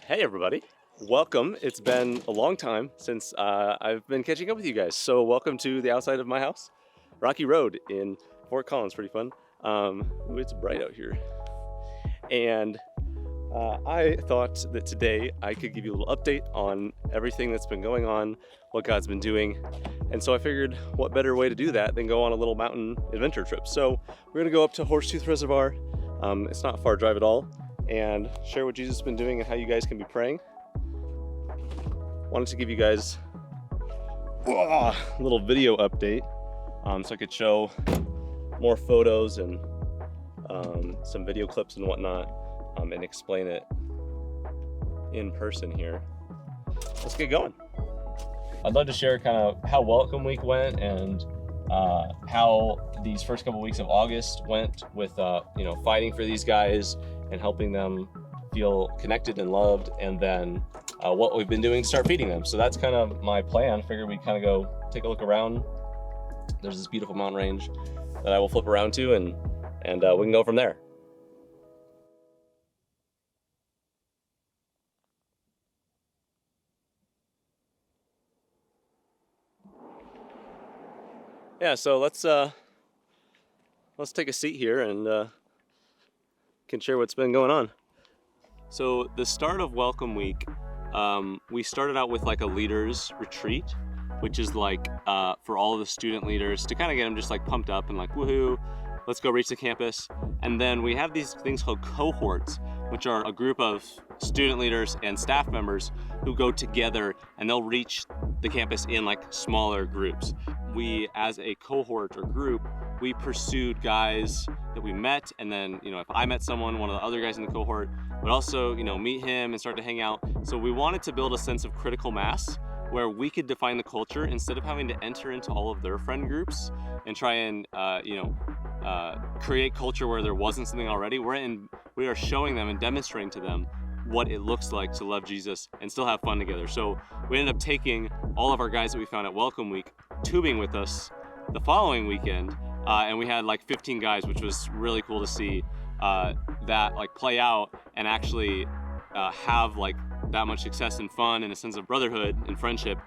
Hey everybody, welcome. It's been a long time since I've been catching up with you guys. So welcome to the outside of my house, Rocky Road in Fort Collins. Pretty fun. It's bright out here. And I thought that today I could give you a little update on everything that's been going on, what God's been doing. And so I figured what better way to do that than go on a little mountain adventure trip. So we're gonna go up to Horsetooth Reservoir. It's not a far drive at all, and share what Jesus has been doing and how you guys can be praying. Wanted to give you guys a little video update so I could show more photos and some video clips and whatnot and explain it in person here. Let's get going. I'd love to share kind of how Welcome Week went and how these first couple weeks of August went with fighting for these guys and helping them feel connected and loved, and then what we've been doing to start feeding them. So that's kind of my plan. Figured we'd kind of go take a look around. There's this beautiful mountain range that I will flip around to, and we can go from there. Yeah, so let's take a seat here and can share what's been going on. So the start of Welcome Week, we started out with like a leaders retreat, which is like for all of the student leaders to kind of get them just like pumped up and like, woohoo, let's go reach the campus. And then we have these things called cohorts, which are a group of student leaders and staff members who go together and they'll reach the campus in like smaller groups. We, as a cohort or group, we pursued guys that we met, and then, if I met someone, one of the other guys in the cohort would also, meet him and start to hang out. So we wanted to build a sense of critical mass where we could define the culture instead of having to enter into all of their friend groups and try and, create culture where there wasn't something already. We are showing them and demonstrating to them what it looks like to love Jesus and still have fun together. So we ended up taking all of our guys that we found at Welcome Week, tubing with us the following weekend, and we had like 15 guys, which was really cool to see that like play out and actually have like that much success and fun and a sense of brotherhood and friendship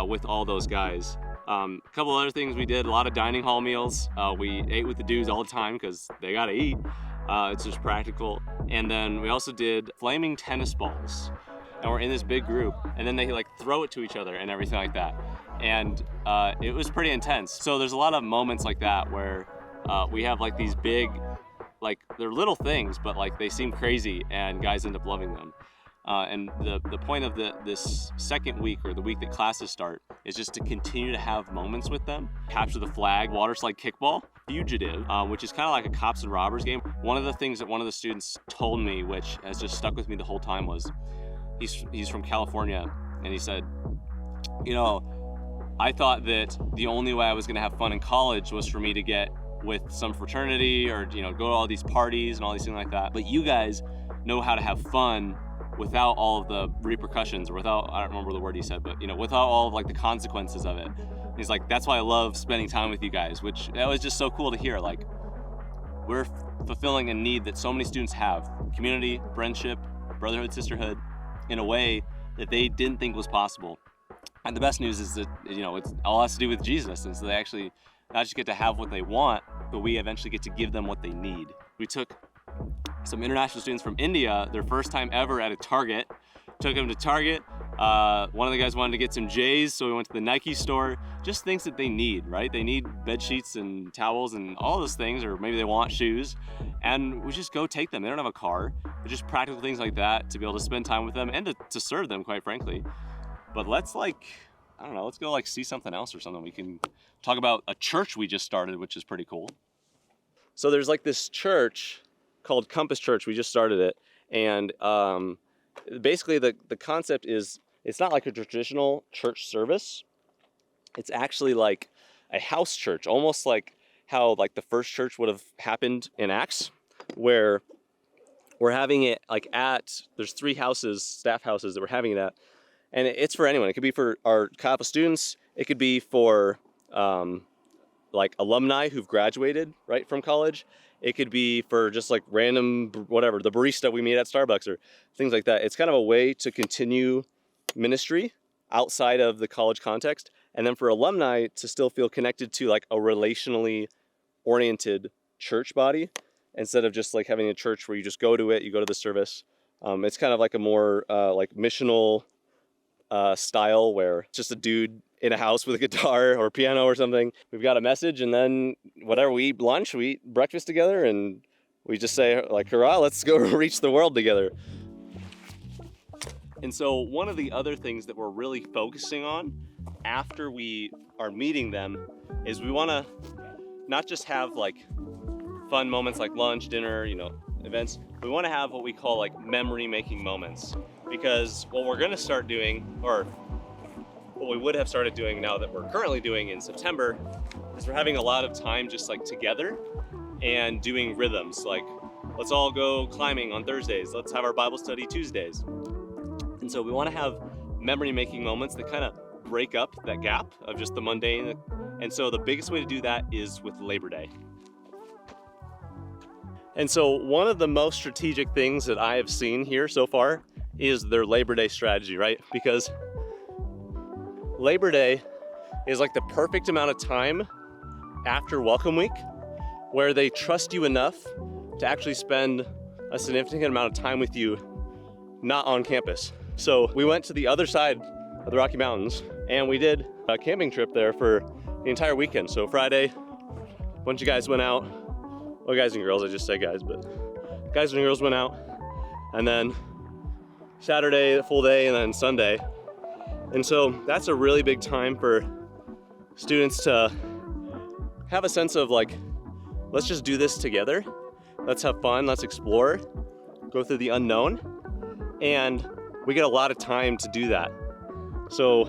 with all those guys. A couple other things we did, a lot of dining hall meals. We ate with the dudes all the time because they gotta eat. It's just practical. And then we also did flaming tennis balls, and we're in this big group, and then they like throw it to each other and everything like that. And it was pretty intense. So there's a lot of moments like that where we have like these big, like they're little things, but like they seem crazy and guys end up loving them. And the point of this second week, or the week that classes start, is just to continue to have moments with them. Capture the Flag, water slide kickball, Fugitive, which is kind of like a cops and robbers game. One of the things that one of the students told me, which has just stuck with me the whole time, was he's from California, and he said, I thought that the only way I was gonna have fun in college was for me to get with some fraternity or, go to all these parties and all these things like that. But you guys know how to have fun without all of the repercussions, or without, I don't remember the word he said, but without all of like the consequences of it. And he's like, that's why I love spending time with you guys, which that was just so cool to hear. Like, we're fulfilling a need that so many students have: community, friendship, brotherhood, sisterhood, in a way that they didn't think was possible. And the best news is that, it's all has to do with Jesus. And so they actually not just get to have what they want, but we eventually get to give them what they need. We took some international students from India, their first time ever at a Target. Took them to Target. One of the guys wanted to get some J's, so we went to the Nike store. Just things that they need, right? They need bed sheets and towels and all those things, or maybe they want shoes. And we just go take them. They don't have a car. But just practical things like that to be able to spend time with them and to serve them, quite frankly. But let's let's go see something else or something. We can talk about a church we just started, which is pretty cool. So there's like this church called Compass Church. We just started it. And basically the concept is, it's not like a traditional church service. It's actually like a house church, almost like how like the first church would have happened in Acts, where we're having it like there's 3 houses, staff houses that we're having it at. And it's for anyone. It could be for our Kappa students. It could be for like alumni who've graduated right from college. It could be for just like random, whatever, the barista we meet at Starbucks or things like that. It's kind of a way to continue ministry outside of the college context. And then for alumni to still feel connected to like a relationally oriented church body instead of just like having a church where you just go to it, you go to the service. It's kind of like a more like missional style where it's just a dude in a house with a guitar or piano or something. We've got a message, and then whatever, we eat lunch, we eat breakfast together, and we just say like, hurrah, let's go reach the world together. And so one of the other things that we're really focusing on after we are meeting them is we want to not just have like fun moments like lunch, dinner, events. We want to have what we call like memory making moments, because what we're going to start doing, or what we would have started doing now that we're currently doing in September, is we're having a lot of time just like together and doing rhythms. Like, let's all go climbing on Thursdays. Let's have our Bible study Tuesdays. And so we want to have memory making moments that kind of break up that gap of just the mundane. And so the biggest way to do that is with Labor Day. And so one of the most strategic things that I have seen here so far is their Labor Day strategy, right? Because Labor Day is like the perfect amount of time after Welcome Week where they trust you enough to actually spend a significant amount of time with you not on campus. So we went to the other side of the Rocky Mountains and we did a camping trip there for the entire weekend. So Friday, a bunch of guys went out. Well, guys and girls, I just say guys, but guys and girls went out. And then Saturday, the full day, and then Sunday. And so that's a really big time for students to have a sense of like, let's just do this together. Let's have fun, let's explore, go through the unknown. And we get a lot of time to do that. So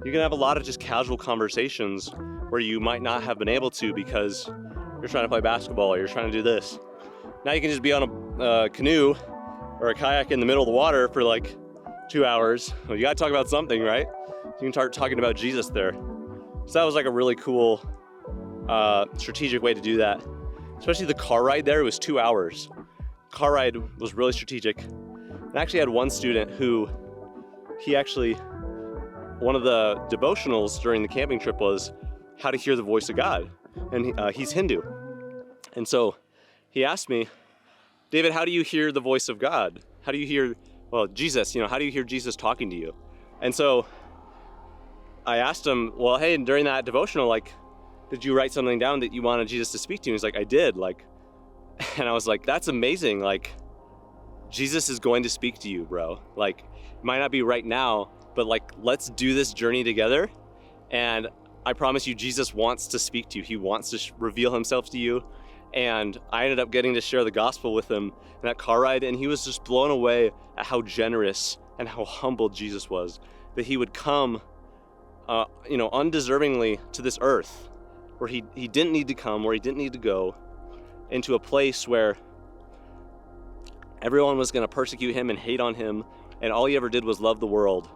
you can have a lot of just casual conversations where you might not have been able to because you're trying to play basketball or you're trying to do this. Now you can just be on a canoe or a kayak in the middle of the water for like 2 hours. Well, you gotta talk about something, right? You can start talking about Jesus there. So that was like a really cool strategic way to do that. Especially the car ride there, it was 2 hours. Car ride was really strategic. I actually had one student who, one of the devotionals during the camping trip was how to hear the voice of God. And he's Hindu. And so he asked me, David, how do you hear the voice of God? How do you hear, Jesus, how do you hear Jesus talking to you? And so I asked him, well, hey, during that devotional, like, did you write something down that you wanted Jesus to speak to you? And he's like, I did. And I was like, that's amazing. Like, Jesus is going to speak to you, bro. Like, it might not be right now, but like, let's do this journey together. And I promise you, Jesus wants to speak to you. He wants to reveal himself to you. And I ended up getting to share the gospel with him in that car ride. And he was just blown away at how generous and how humble Jesus was, that he would come, undeservingly to this earth where he didn't need to come, where he didn't need to go, into a place where everyone was going to persecute him and hate on him. And all he ever did was love the world.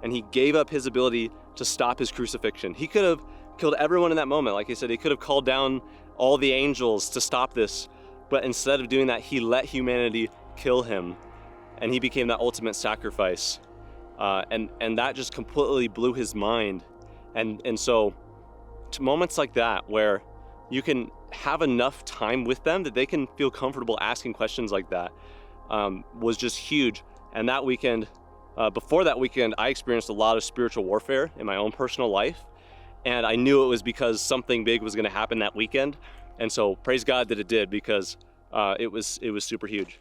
And he gave up his ability to stop his crucifixion. He could have killed everyone in that moment. Like I said, he could have called down all the angels to stop this. But instead of doing that, he let humanity kill him. And he became that ultimate sacrifice. And that just completely blew his mind. And so to moments like that where you can have enough time with them that they can feel comfortable asking questions like that was just huge. And that weekend, before that weekend, I experienced a lot of spiritual warfare in my own personal life. And I knew it was because something big was going to happen that weekend. And so praise God that it did, because it was super huge.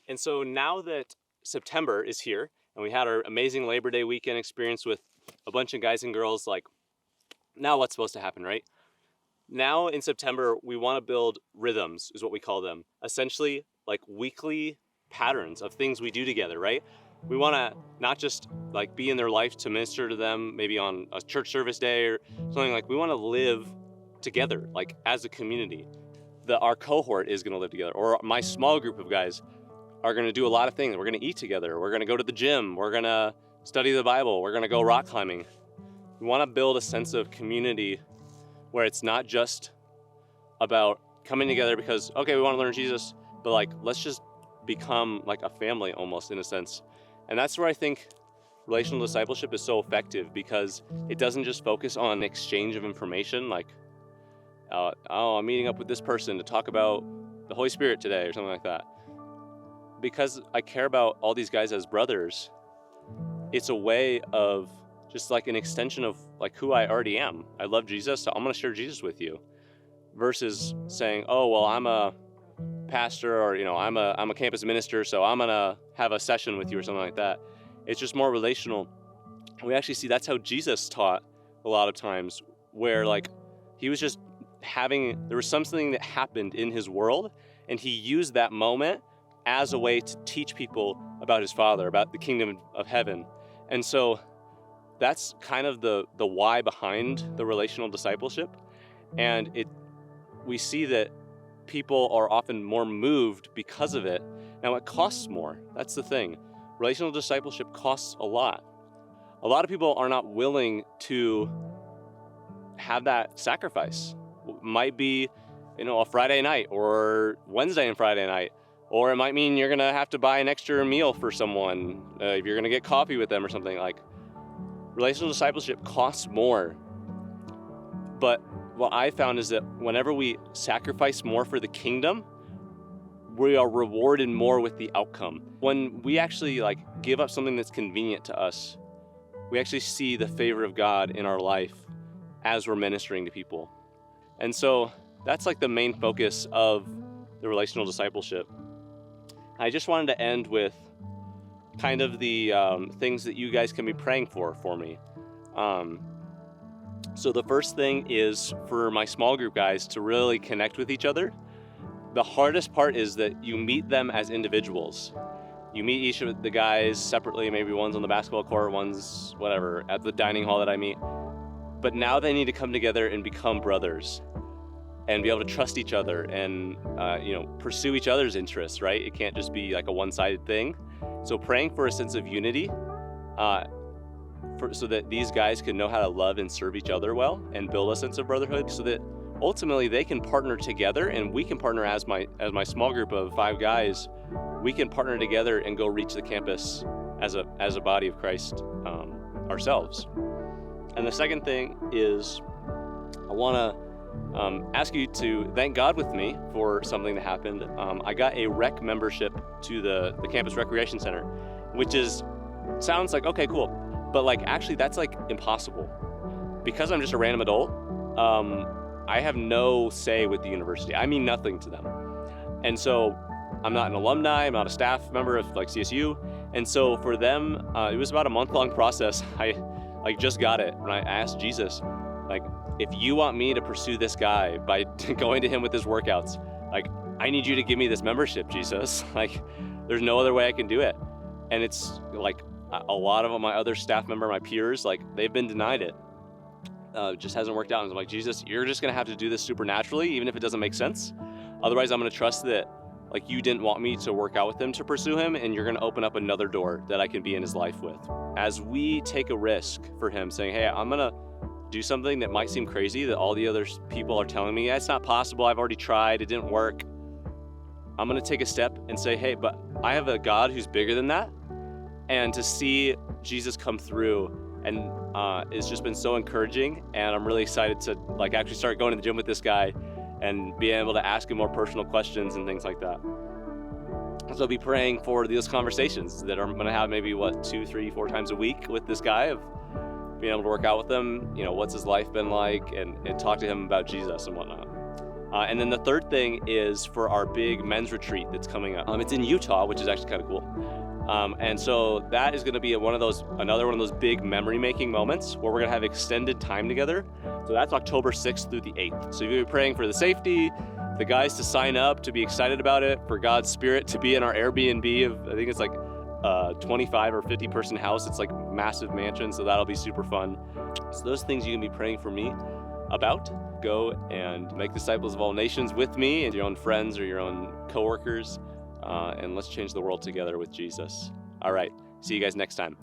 And so now that September is here and we had our amazing Labor Day weekend experience with a bunch of guys and girls, like, now what's supposed to happen, right? Now in September, we want to build rhythms, is what we call them. Essentially like weekly patterns of things we do together, right? We want to not just like be in their life to minister to them, maybe on a church service day or something. Like, we want to live together, like as a community. Our cohort is going to live together, or my small group of guys are going to do a lot of things. We're going to eat together. We're going to go to the gym. We're going to study the Bible. We're going to go rock climbing. We want to build a sense of community where it's not just about coming together because, okay, we want to learn Jesus, but like, let's just become like a family almost, in a sense. And that's where I think relational discipleship is so effective, because it doesn't just focus on exchange of information, like, oh, I'm meeting up with this person to talk about the Holy Spirit today or something like that. Because I care about all these guys as brothers, it's a way of just like an extension of like who I already am. I love Jesus, so I'm going to share Jesus with you. Versus saying, oh, well, I'm a pastor, or, I'm a campus minister, so I'm going to have a session with you or something like that. It's just more relational. We actually see that's how Jesus taught a lot of times, where like he was just there was something that happened in his world, and he used that moment as a way to teach people about his Father, about the kingdom of heaven. And so that's kind of the why behind the relational discipleship. And we see that people are often more moved because of it. Now, it costs more. That's the thing. Relational discipleship costs a lot. A lot of people are not willing to have that sacrifice. It might be, a Friday night, or Wednesday and Friday night, or it might mean you're gonna have to buy an extra meal for someone if you're gonna get coffee with them or something. Like, relational discipleship costs more. But what I found is that whenever we sacrifice more for the kingdom, we are rewarded more with the outcome. When we actually like give up something that's convenient to us, we actually see the favor of God in our life as we're ministering to people. And so that's like the main focus of the relational discipleship. I just wanted to end with kind of the things that you guys can be praying for me. So the first thing is for my small group guys to really connect with each other. The hardest part is that you meet them as individuals. You meet each of the guys separately, maybe one's on the basketball court, one's whatever, at the dining hall that I meet. But now they need to come together and become brothers and be able to trust each other and pursue each other's interests, right? It can't just be like a one-sided thing. So praying for a sense of unity, so that these guys can know how to love and serve each other well and build a sense of brotherhood, so that ultimately they can partner together, and we can partner as my small group of 5 guys. We can partner together and go reach the campus as a body of Christ ourselves. And the second thing is, I want to ask you to thank God with me for something that happened. I got a rec membership to the campus recreation center, which sounds like, okay, cool. But like, actually that's like impossible. Because I'm just a random adult, I have no say with the university. I mean nothing to them. And so I'm not an alumni, I'm not a staff member of like CSU. And so for them, it was about a month-long process. I like just got it. And I asked Jesus, like, if you want me to pursue this guy by going to him with his workouts, like, I need you to give me this membership, Jesus. Like, there's no other way I can do it. And it's like, a lot of my other staff member, my peers, like, they've been denied it. It just hasn't worked out. And I'm like, Jesus, you're just gonna have to do this supernaturally, even if it doesn't make sense. Otherwise, I'm gonna trust that, like, you didn't want me to work out with him to pursue him, and you're gonna open up another door that I can be in his life with. As we take a risk for him, saying, hey, I'm gonna do something that might seem crazy, that all the other people are telling me, it's not possible, I've already tried, it didn't work. I'm gonna take a step and say, hey, but I have a God who's bigger than that. And to see Jesus come through, and it's just been so encouraging, and I'm really excited to like actually start going to the gym with this guy and be able to ask him more personal questions and things like that. So I'll be praying for those conversations that I'm gonna have maybe 2, 3, 4 times a week with this guy, of being able to work out with him, what's his life been like, and talk to him about Jesus and whatnot. And then the third thing is for our big men's retreat that's coming up. It's in Utah, which is actually kind of cool. And so that is going to be another one of those big memory-making moments where we're going to have extended time together. So that's October 6th through the 8th. So you'll be praying for the safety, the guys to sign up, to be excited about it, for God's Spirit to be in our Airbnb of, I think it's like 25 or 50 person house. It's like massive mansion, so that'll be super fun. So those things you can be praying for me about. Go and make disciples of all nations with me and your own friends or your own coworkers. And let's change the world together with Jesus. All right, see you guys next time.